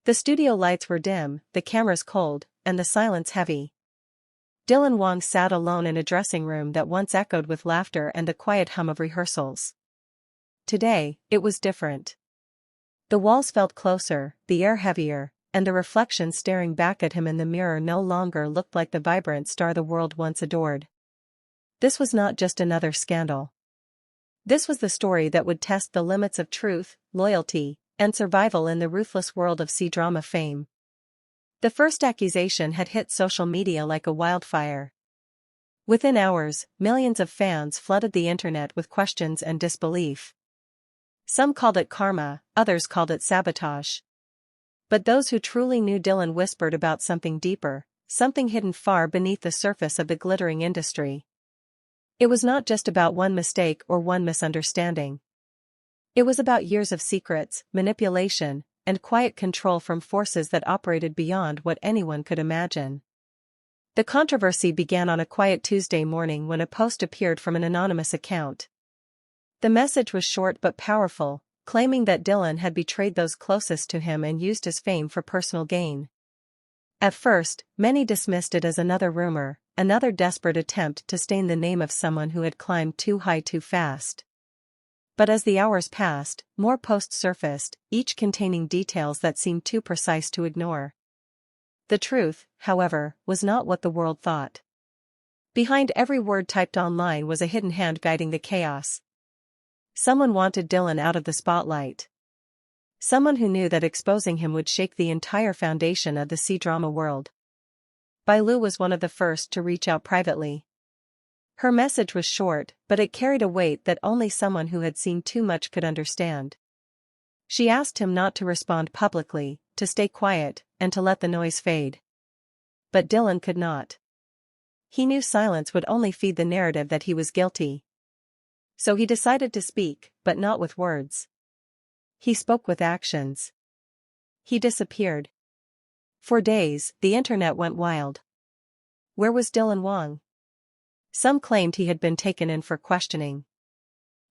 The studio lights were dim, the cameras cold, and the silence heavy. Dylan Wang sat alone in a dressing room that once echoed with laughter and the quiet hum of rehearsals. Today, it was different. The walls felt closer, the air heavier, and the reflection staring back at him in the mirror no longer looked like the vibrant star the world once adored. This was not just another scandal. This was the story that would test the limits of truth, loyalty, and survival in the ruthless world of CDrama fame. The first accusation had hit social media like a wildfire. Within hours, millions of fans flooded the internet with questions and disbelief. Some called it karma, others called it sabotage. But those who truly knew Dylan whispered about something deeper, something hidden far beneath the surface of the glittering industry. It was not just about one mistake or one misunderstanding. It was about years of secrets, manipulation, and quiet control from forces that operated beyond what anyone could imagine. The controversy began on a quiet Tuesday morning when a post appeared from an anonymous account. The message was short but powerful, claiming that Dylan had betrayed those closest to him and used his fame for personal gain. At first, many dismissed it as another rumor, another desperate attempt to stain the name of someone who had climbed too high too fast. But as the hours passed, more posts surfaced, each containing details that seemed too precise to ignore. The truth, however, was not what the world thought. Behind every word typed online was a hidden hand guiding the chaos. Someone wanted Dylan out of the spotlight. Someone who knew that exposing him would shake the entire foundation of the CDrama world. Lu was one of the first to reach out privately. Her message was short, but it carried a weight that only someone who had seen too much could understand. She asked him not to respond publicly, to stay quiet, and to let the noise fade. But Dylan could not. He knew silence would only feed the narrative that he was guilty. So he decided to speak, but not with words. He spoke with actions. He disappeared. For days, the internet went wild. Where was Dylan Wang? Some claimed he had been taken in for questioning.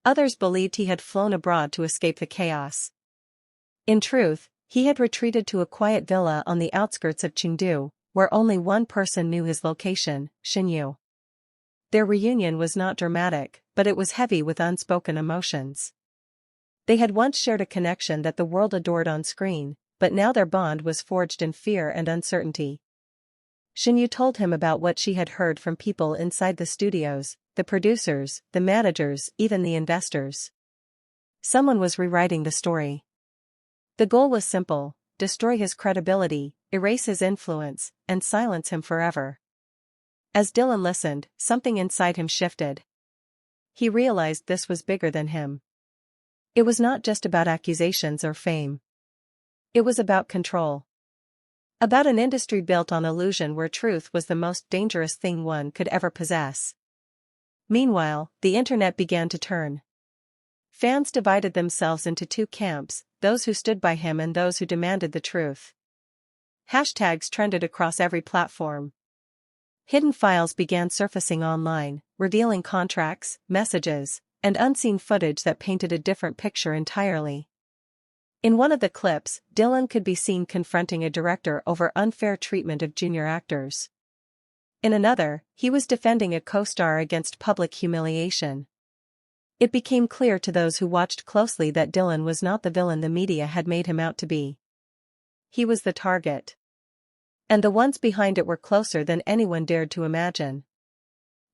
Others believed he had flown abroad to escape the chaos. In truth, he had retreated to a quiet villa on the outskirts of Chengdu, where only one person knew his location, Shen. Their reunion was not dramatic, but it was heavy with unspoken emotions. They had once shared a connection that the world adored on screen, but now their bond was forged in fear and uncertainty. Shen told him about what she had heard from people inside the studios, the producers, the managers, even the investors. Someone was rewriting the story. The goal was simple: destroy his credibility, erase his influence, and silence him forever. As Dylan listened, something inside him shifted. He realized this was bigger than him. It was not just about accusations or fame. It was about control. About an industry built on illusion where truth was the most dangerous thing one could ever possess. Meanwhile, the internet began to turn. Fans divided themselves into two camps, those who stood by him and those who demanded the truth. Hashtags trended across every platform. Hidden files began surfacing online, revealing contracts, messages, and unseen footage that painted a different picture entirely. In one of the clips, Dylan could be seen confronting a director over unfair treatment of junior actors. In another, he was defending a co-star against public humiliation. It became clear to those who watched closely that Dylan was not the villain the media had made him out to be. He was the target. And the ones behind it were closer than anyone dared to imagine.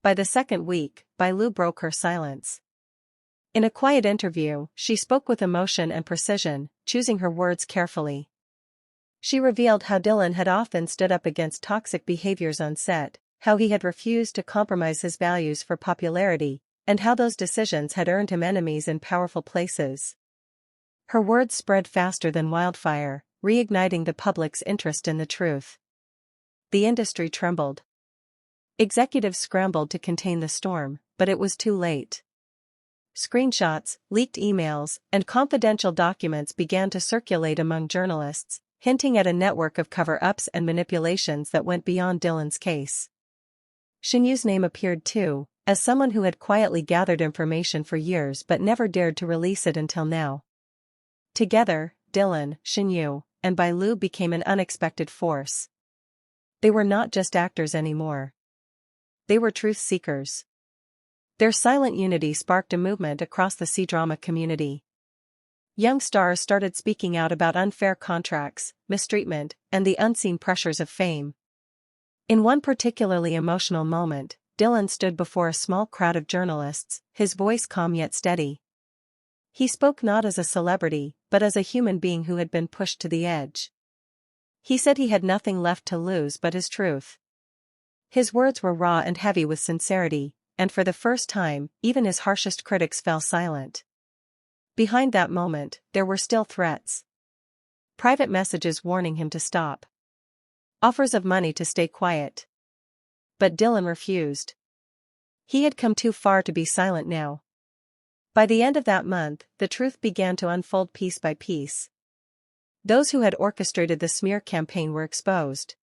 By the second week, Lu broke her silence. In a quiet interview, she spoke with emotion and precision, choosing her words carefully. She revealed how Dylan had often stood up against toxic behaviors on set, how he had refused to compromise his values for popularity, and how those decisions had earned him enemies in powerful places. Her words spread faster than wildfire, reigniting the public's interest in the truth. The industry trembled. Executives scrambled to contain the storm, but it was too late. Screenshots, leaked emails, and confidential documents began to circulate among journalists, hinting at a network of cover-ups and manipulations that went beyond Dylan's case. Shen's name appeared too, as someone who had quietly gathered information for years but never dared to release it until now. Together, Dylan, Shen, and Bailu became an unexpected force. They were not just actors anymore. They were truth seekers. Their silent unity sparked a movement across the CDrama community. Young stars started speaking out about unfair contracts, mistreatment, and the unseen pressures of fame. In one particularly emotional moment, Dylan stood before a small crowd of journalists, his voice calm yet steady. He spoke not as a celebrity, but as a human being who had been pushed to the edge. He said he had nothing left to lose but his truth. His words were raw and heavy with sincerity, and for the first time, even his harshest critics fell silent. Behind that moment, there were still threats. Private messages warning him to stop. Offers of money to stay quiet. But Dylan refused. He had come too far to be silent now. By the end of that month, the truth began to unfold piece by piece. Those who had orchestrated the smear campaign were exposed.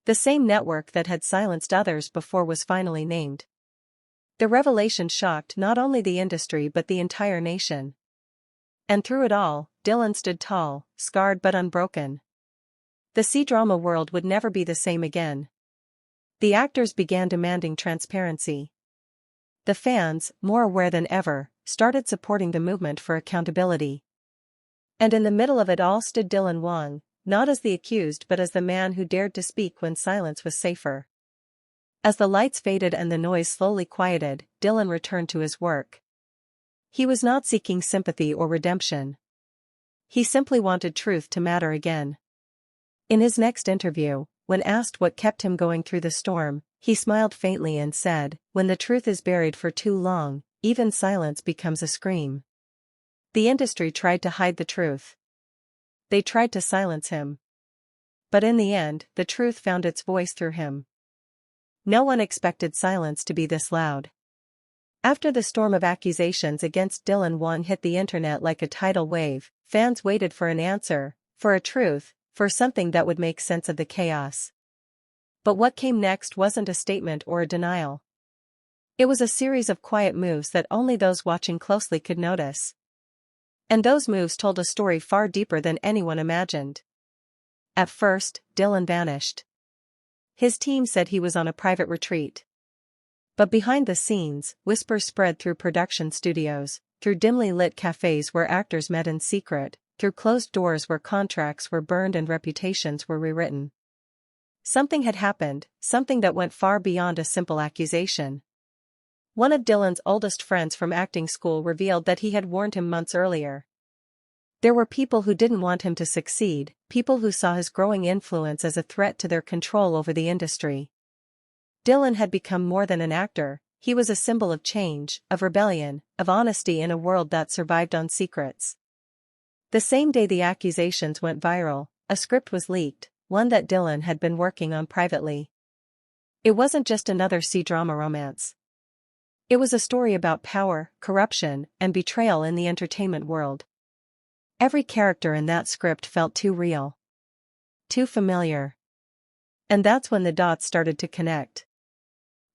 The same network that had silenced others before was finally named. The revelation shocked not only the industry but the entire nation. And through it all, Dylan stood tall, scarred but unbroken. The CDrama world would never be the same again. The actors began demanding transparency. The fans, more aware than ever, started supporting the movement for accountability. And in the middle of it all stood Dylan Wang, not as the accused but as the man who dared to speak when silence was safer. As the lights faded and the noise slowly quieted, Dylan returned to his work. He was not seeking sympathy or redemption. He simply wanted truth to matter again. In his next interview, when asked what kept him going through the storm, he smiled faintly and said, "When the truth is buried for too long, even silence becomes a scream." The industry tried to hide the truth. They tried to silence him. But in the end, the truth found its voice through him. No one expected silence to be this loud. After the storm of accusations against Dylan Wang hit the internet like a tidal wave, fans waited for an answer, for a truth, for something that would make sense of the chaos. But what came next wasn't a statement or a denial. It was a series of quiet moves that only those watching closely could notice. And those moves told a story far deeper than anyone imagined. At first, Dylan vanished. His team said he was on a private retreat. But behind the scenes, whispers spread through production studios, through dimly lit cafes where actors met in secret, through closed doors where contracts were burned and reputations were rewritten. Something had happened, something that went far beyond a simple accusation. One of Dylan's oldest friends from acting school revealed that he had warned him months earlier. There were people who didn't want him to succeed, people who saw his growing influence as a threat to their control over the industry. Dylan had become more than an actor, he was a symbol of change, of rebellion, of honesty in a world that survived on secrets. The same day the accusations went viral, a script was leaked, one that Dylan had been working on privately. It wasn't just another CDrama romance. It was a story about power, corruption, and betrayal in the entertainment world. Every character in that script felt too real. Too familiar. And that's when the dots started to connect.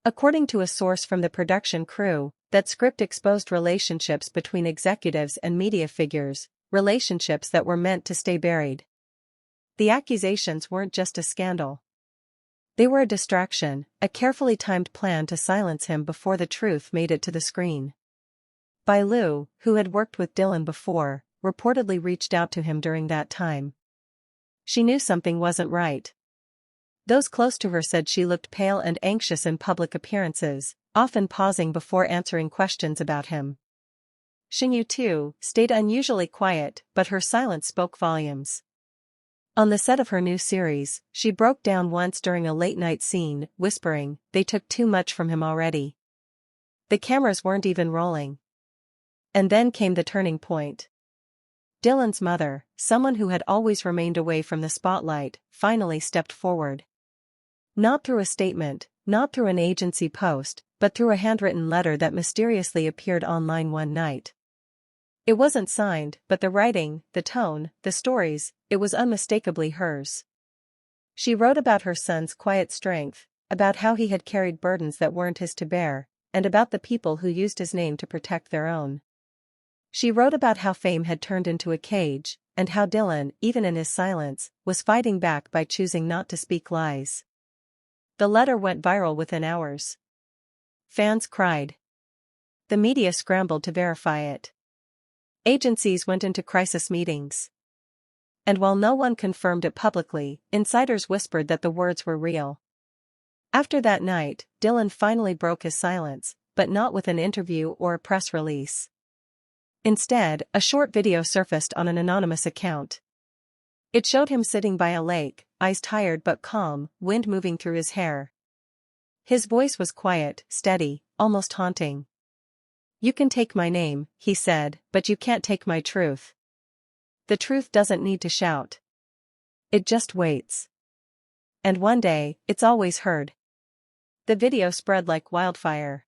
According to a source from the production crew, that script exposed relationships between executives and media figures, relationships that were meant to stay buried. The accusations weren't just a scandal. They were a distraction, a carefully timed plan to silence him before the truth made it to the screen. Bailu, who had worked with Dylan before, reportedly reached out to him during that time. She knew something wasn't right. Those close to her said she looked pale and anxious in public appearances, often pausing before answering questions about him. Shen, too, stayed unusually quiet, but her silence spoke volumes. On the set of her new series, she broke down once during a late-night scene, whispering, "They took too much from him already." The cameras weren't even rolling. And then came the turning point. Dylan's mother, someone who had always remained away from the spotlight, finally stepped forward. Not through a statement, not through an agency post, but through a handwritten letter that mysteriously appeared online one night. It wasn't signed, but the writing, the tone, the stories, it was unmistakably hers. She wrote about her son's quiet strength, about how he had carried burdens that weren't his to bear, and about the people who used his name to protect their own. She wrote about how fame had turned into a cage, and how Dylan, even in his silence, was fighting back by choosing not to speak lies. The letter went viral within hours. Fans cried. The media scrambled to verify it. Agencies went into crisis meetings. And while no one confirmed it publicly, insiders whispered that the words were real. After that night, Dylan finally broke his silence, but not with an interview or a press release. Instead, a short video surfaced on an anonymous account. It showed him sitting by a lake, eyes tired but calm, wind moving through his hair. His voice was quiet, steady, almost haunting. "You can take my name," he said, "but you can't take my truth. The truth doesn't need to shout. It just waits. And one day, it's always heard." The video spread like wildfire.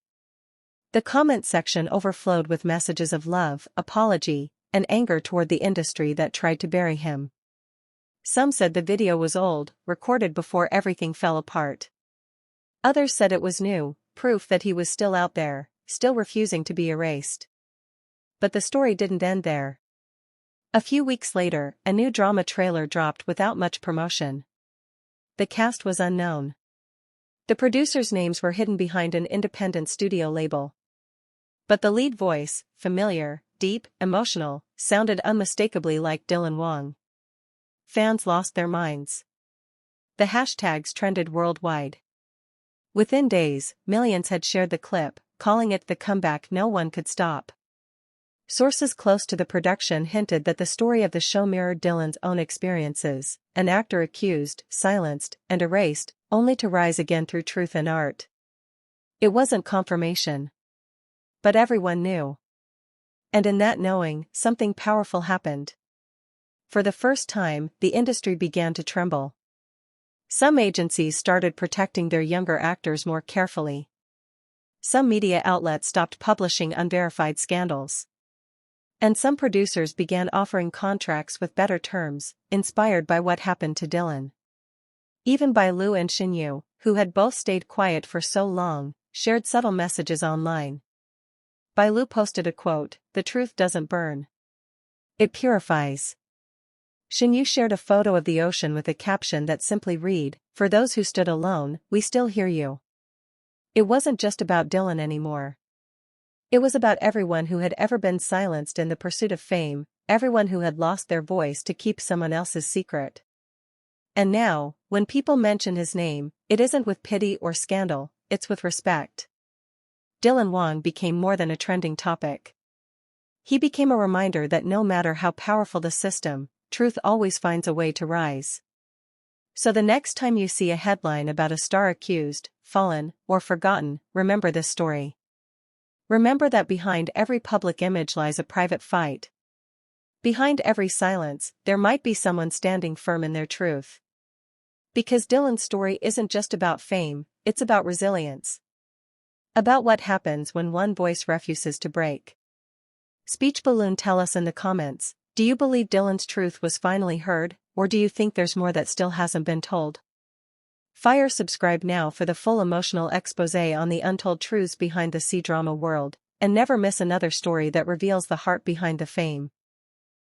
The comment section overflowed with messages of love, apology, and anger toward the industry that tried to bury him. Some said the video was old, recorded before everything fell apart. Others said it was new, proof that he was still out there, still refusing to be erased. But the story didn't end there. A few weeks later, a new drama trailer dropped without much promotion. The cast was unknown. The producers' names were hidden behind an independent studio label. But the lead voice, familiar, deep, emotional, sounded unmistakably like Dylan Wang. Fans lost their minds. The hashtags trended worldwide. Within days, millions had shared the clip, calling it the comeback no one could stop. Sources close to the production hinted that the story of the show mirrored Dylan's own experiences, an actor accused, silenced, and erased, only to rise again through truth and art. It wasn't confirmation. But everyone knew. And in that knowing, something powerful happened. For the first time, the industry began to tremble. Some agencies started protecting their younger actors more carefully. Some media outlets stopped publishing unverified scandals. And some producers began offering contracts with better terms, inspired by what happened to Dylan. Even Lu and Shen, who had both stayed quiet for so long, shared subtle messages online. Lu posted a quote, "The truth doesn't burn. It purifies." Shen shared a photo of the ocean with a caption that simply read, "For those who stood alone, we still hear you." It wasn't just about Dylan anymore. It was about everyone who had ever been silenced in the pursuit of fame, everyone who had lost their voice to keep someone else's secret. And now, when people mention his name, it isn't with pity or scandal, it's with respect. Dylan Wang became more than a trending topic. He became a reminder that no matter how powerful the system, truth always finds a way to rise. So the next time you see a headline about a star accused, fallen, or forgotten, remember this story. Remember that behind every public image lies a private fight. Behind every silence, there might be someone standing firm in their truth. Because Dylan's story isn't just about fame, it's about resilience. About what happens when one voice refuses to break. Speech Balloon, tell us in the comments, do you believe Dylan's truth was finally heard, or do you think there's more that still hasn't been told? Subscribe now for the full emotional exposé on the untold truths behind the CDrama world, and never miss another story that reveals the heart behind the fame.